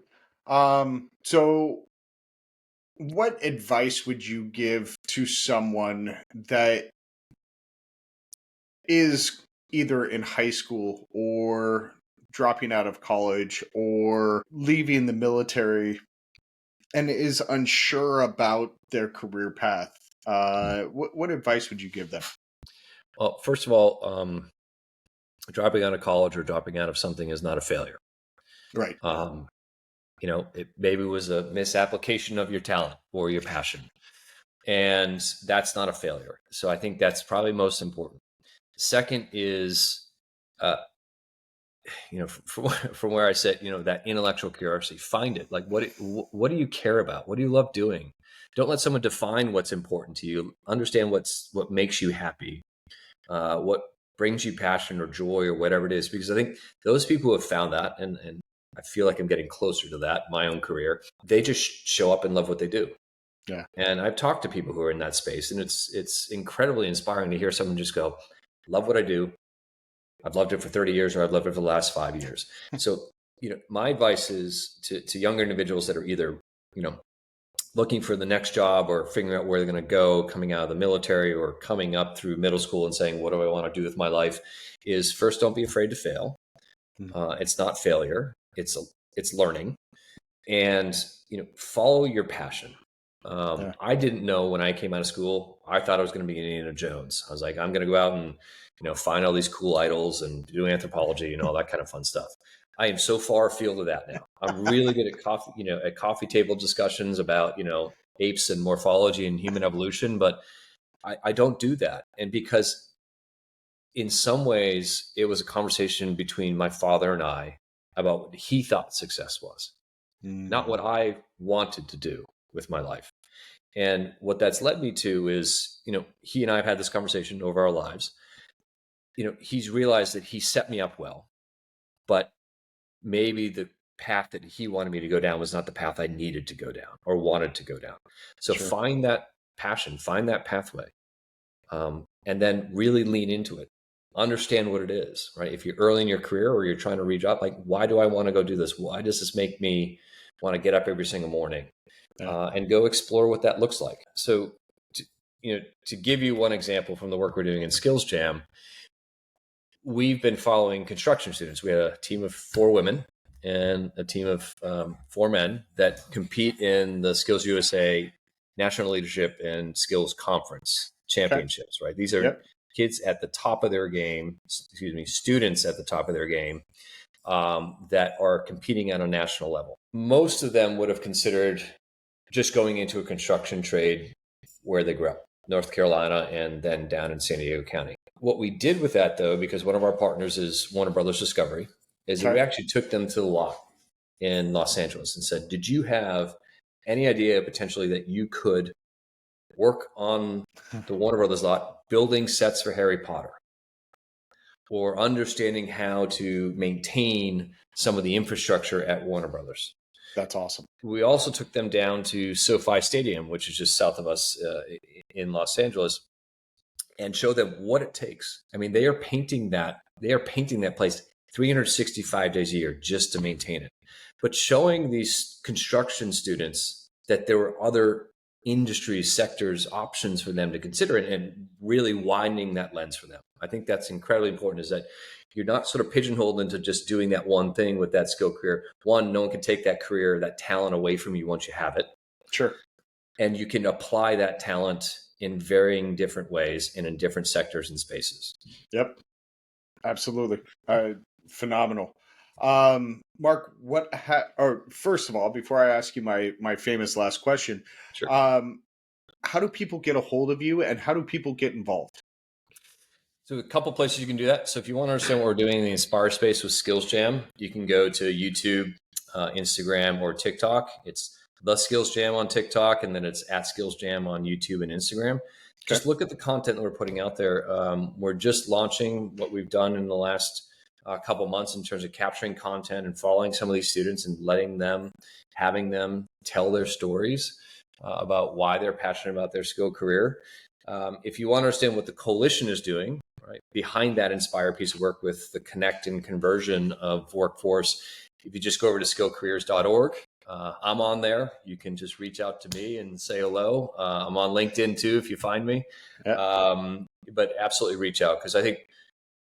So what advice would you give to someone that is either in high school or dropping out of college or leaving the military and is unsure about their career path? What advice would you give them? Well, first of all, dropping out of college or dropping out of something is not a failure. Right. It maybe was a misapplication of your talent or your passion, and that's not a failure. So I think that's probably most important. Second is, from where I sit, that intellectual curiosity, find it. Like, what do you care about? What do you love doing? Don't let someone define what's important to you. Understand what makes you happy, what brings you passion or joy or whatever it is. Because I think those people who have found that, and I feel like I'm getting closer to that in my own career, they just show up and love what they do. Yeah. And I've talked to people who are in that space, and it's incredibly inspiring to hear someone just go, love what I do. I've loved it for 30 years, or I've loved it for the last 5 years. So, my advice is to younger individuals that are either, looking for the next job or figuring out where they're going to go, coming out of the military or coming up through middle school and saying, what do I want to do with my life? Is first, don't be afraid to fail. It's not failure. It's learning. And, follow your passion. Yeah. I didn't know when I came out of school, I thought I was going to be Indiana Jones. I was like, I'm going to go out and, find all these cool idols and do anthropology and all that kind of fun stuff. I am so far afield of that now. I'm really good at coffee table discussions about, apes and morphology and human evolution, but I don't do that. And because in some ways it was a conversation between my father and I about what he thought success was, not what I wanted to do with my life. And what that's led me to is, he and I have had this conversation over our lives. He's realized that he set me up well, but maybe the path that he wanted me to go down was not the path I needed to go down or wanted to go down. So Sure. find that passion, find that pathway, and then really lean into it. Understand what it is, right? If you're early in your career or you're trying to reach up, like, why do I want to go do this? Why does this make me want to get up every single morning? And go explore what that looks like. So, to give you one example from the work we're doing in Skills Jam, we've been following construction students. We had a team of 4 women and a team of 4 men that compete in the Skills USA National Leadership and Skills Conference championships, right? These are kids at the top of their game, students at the top of their game, that are competing on a national level. Most of them would have considered just going into a construction trade where they grew up, North Carolina, and then down in San Diego County. What we did with that, though, because one of our partners is Warner Brothers Discovery, is that we actually took them to the lot in Los Angeles and said, did you have any idea potentially that you could work on the Warner Brothers lot building sets for Harry Potter, or understanding how to maintain some of the infrastructure at Warner Brothers? That's awesome. We also took them down to SoFi Stadium, which is just south of us in Los Angeles, and show them what it takes. I mean, they are painting that place 365 days a year just to maintain it. But showing these construction students that there were other industries, sectors, options for them to consider, and really widening that lens for them. I think that's incredibly important, is that you're not sort of pigeonholed into just doing that one thing with that skill career. One, no one can take that career, that talent away from you once you have it. Sure. And you can apply that talent in varying different ways and in different sectors and spaces. Yep. Absolutely. Phenomenal. Mark, or first of all, before I ask you my famous last question, Sure. How do people get a hold of you, and how do people get involved? So a couple places you can do that. So if you want to understand what we're doing in the Inspire space with Skills Jam, you can go to YouTube, Instagram, or TikTok. It's The Skills Jam on TikTok, and then it's at Skills Jam on YouTube and Instagram. Just look at the content that we're putting out there. We're just launching what we've done in the last couple months in terms of capturing content and following some of these students and having them tell their stories about why they're passionate about their skill career. If you want to understand what the coalition is doing, right, behind that Inspire piece of work with the connect and conversion of workforce, if you just go over to skillcareers.org, I'm on there. You can just reach out to me and say hello. I'm on LinkedIn too, if you find me. But absolutely reach out, because I think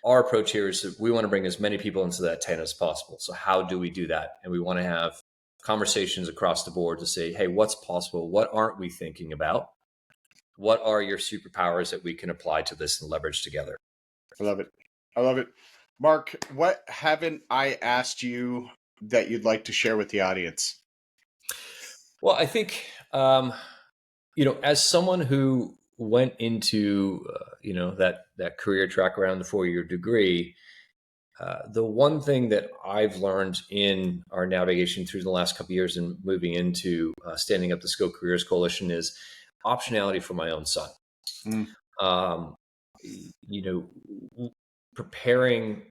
our approach here is that we want to bring as many people into that tent as possible. So how do we do that? And we want to have conversations across the board to say, hey, what's possible? What aren't we thinking about? What are your superpowers that we can apply to this and leverage together? I love it. I love it. Mark, what haven't I asked you that you'd like to share with the audience? Well, I think, as someone who went into, that career track around the 4-year degree, the one thing that I've learned in our navigation through the last couple of years and moving into standing up the Skill Careers Coalition is optionality for my own son. Preparing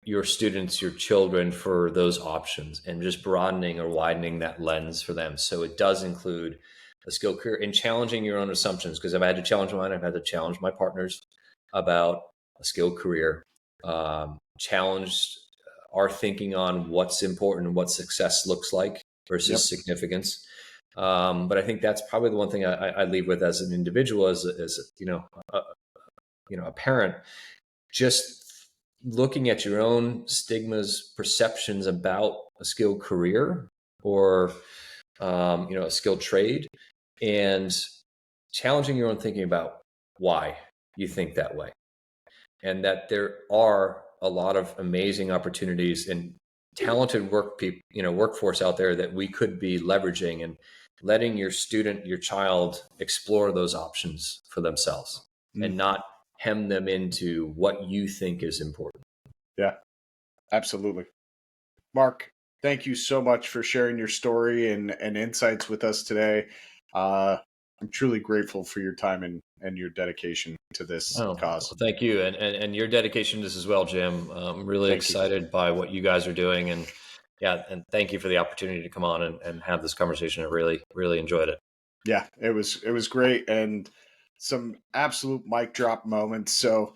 your students, your children, for those options and just broadening or widening that lens for them. So it does include a skill career and challenging your own assumptions, because I've had to challenge mine. I've had to challenge my partners about a skilled career. challenged our thinking on what's important and what success looks like Yep. versus significance. But I think that's probably the one thing I leave with as an individual, as a parent, just looking at your own stigmas, perceptions about a skilled career or a skilled trade, and challenging your own thinking about why you think that way, and that there are a lot of amazing opportunities and talented workforce out there that we could be leveraging, and letting your student, your child, explore those options for themselves Mm. and not hem them into what you think is important. Yeah, absolutely. Mark, thank you so much for sharing your story and insights with us today. I'm truly grateful for your time and your dedication to this Oh, cause. well, thank you, and your dedication to this as well, Jim. I'm really Thank you. excited by what you guys are doing, and yeah, and thank you for the opportunity to come on and have this conversation. I really, really enjoyed it. Yeah, it was great and some absolute mic drop moments. So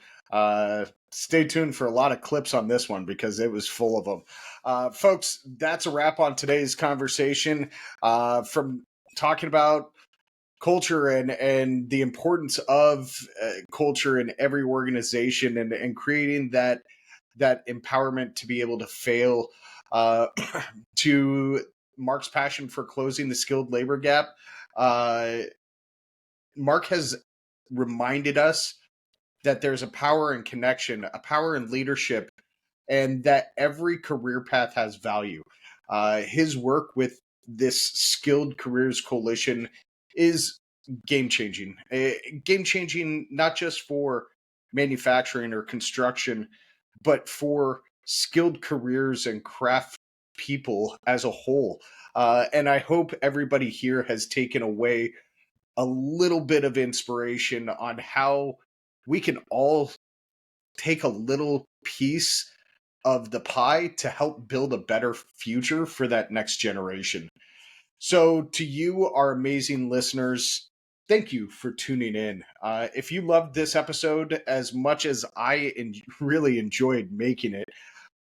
stay tuned for a lot of clips on this one because it was full of them. Folks, that's a wrap on today's conversation. From talking about culture and the importance of culture in every organization and creating that empowerment to be able to fail, uh, to Mark's passion for closing the skilled labor gap. uh, Mark has reminded us that there's a power in connection, a power in leadership, and that every career path has value. His work with this Skilled Careers Coalition is game changing. Game changing, not just for manufacturing or construction, but for skilled careers and craft people as a whole. And I hope everybody here has taken away a little bit of inspiration on how we can all take a little piece of the pie to help build a better future for that next generation. So, to you, our amazing listeners, thank you for tuning in. If you loved this episode as much as really enjoyed making it,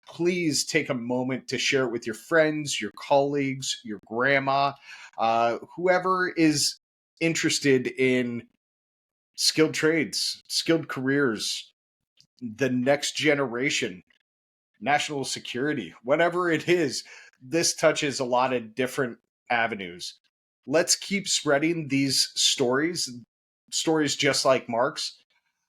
please take a moment to share it with your friends, your colleagues, your grandma, whoever is interested in skilled trades, skilled careers, the next generation, national security, whatever it is. This touches a lot of different avenues. Let's keep spreading these stories just like Mark's.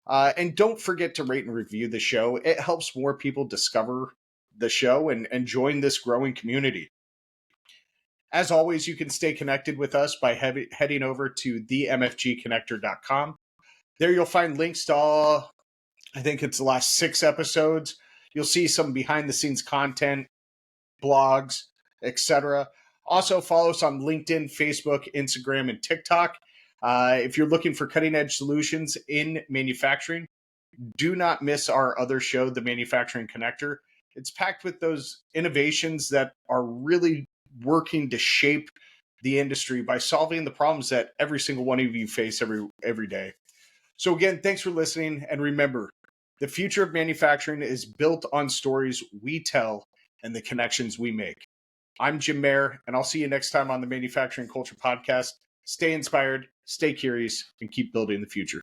And don't forget to rate and review the show. It helps more people discover the show and join this growing community. As always, you can stay connected with us by heading over to themfgconnector.com. There you'll find links to all, I think it's the last 6 episodes. You'll see some behind the scenes content, blogs, etc. Also, follow us on LinkedIn, Facebook, Instagram, and TikTok. If you're looking for cutting edge solutions in manufacturing, do not miss our other show, The Manufacturing Connector. It's packed with those innovations that are really working to shape the industry by solving the problems that every single one of you face every day. So again, thanks for listening, and remember, the future of manufacturing is built on stories we tell and the connections we make. I'm Jim Mayer, and I'll see you next time on the Manufacturing Culture Podcast. Stay inspired, stay curious, and keep building the future.